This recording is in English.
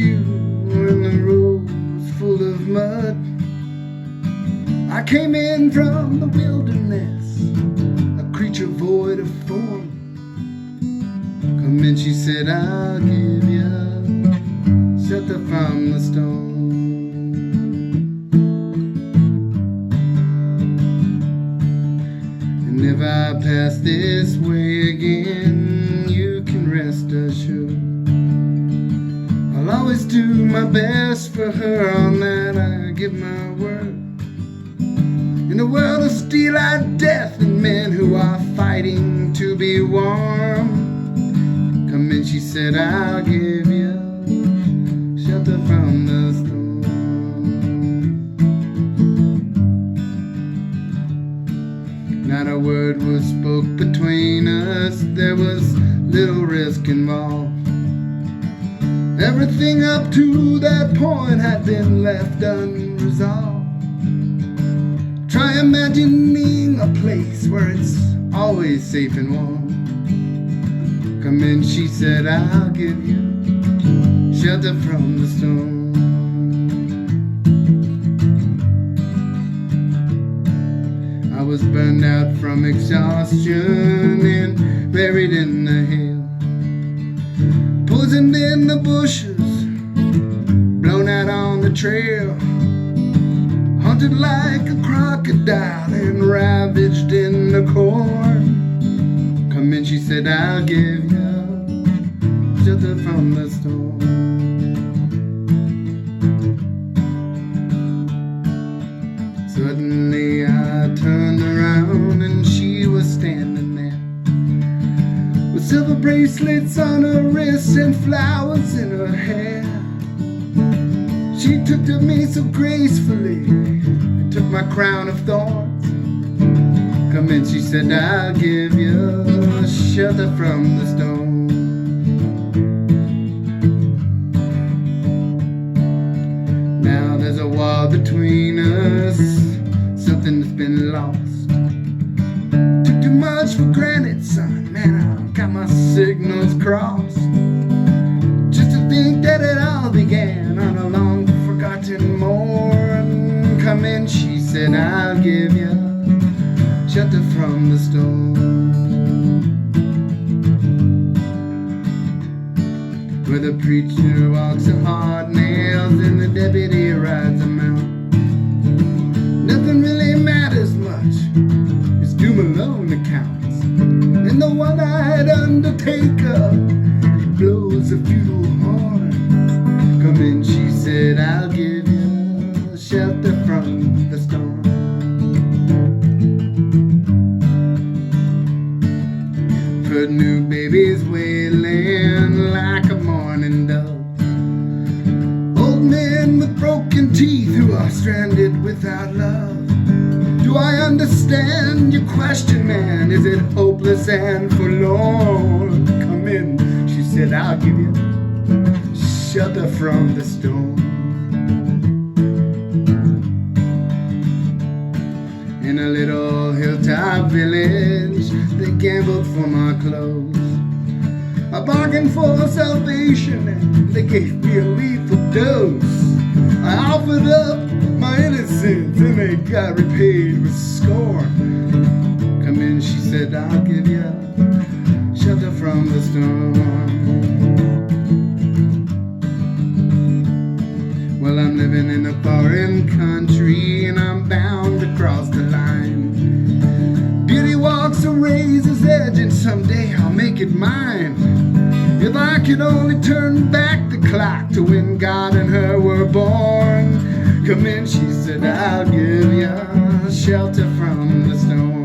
you when the road was full of mud. I came in from the wilderness, a creature void of form. Come in, she said, I'll give you shelter from the storm. And if I pass this way again, you can rest assured I'll always do my best for her. On that I give my word. In a world of steel-eyed death and men who are fighting to be warm, come in, she said, I'll give you shelter from the storm. Not a word was spoke between us, there was little risk involved. Everything up to that point had been left unresolved. Try imagining a place where it's always safe and warm. Come in, she said, I'll give you shelter from the storm. I was burned out from exhaustion and buried in the hail, poisoned in the bushes, blown out on the trail, haunted like a crocodile and ravaged in the corn. Come in, she said, I'll give you shelter from the storm. Suddenly I turned around and she was standing there with silver bracelets on her wrists and flowers in her hair. She took to me so gracefully and took my crown of thorns. Come in, she said, I'll give you shelter from the storm. Now there's a wall between us, something that's been lost. Took too much for granted, son, man, I got my signals crossed. Just to think that it all began on a long forgotten morn. Come in, she said, I'll give you shelter from the storm. Where the preacher walks a hard nails and the deputy rides a mount. Nothing really matters much, it's doom alone that counts. And the one-eyed undertaker, he blows a funeral horn. Come in, she said, I'll give you shelter from the storm. Heard new babies wailing like a mourning dove, old men with broken teeth who are stranded without love. Do I understand your question, man? Is it hopeless and forlorn? Come in, she said, I'll give you shelter from the storm. In a little hilltop village, they gambled for my clothes. I bargained for salvation and they gave me a lethal dose. I offered up my innocence and they got repaid with scorn. Come in, she said, I'll give you shelter from the storm. Well, I'm living in a foreign country and I'm bound to cross the line. Beauty walks a razor's edge and someday I'll make it mine. If I could only turn back the clock to when God and her were born. Come in, she said, I'll give you shelter from the storm.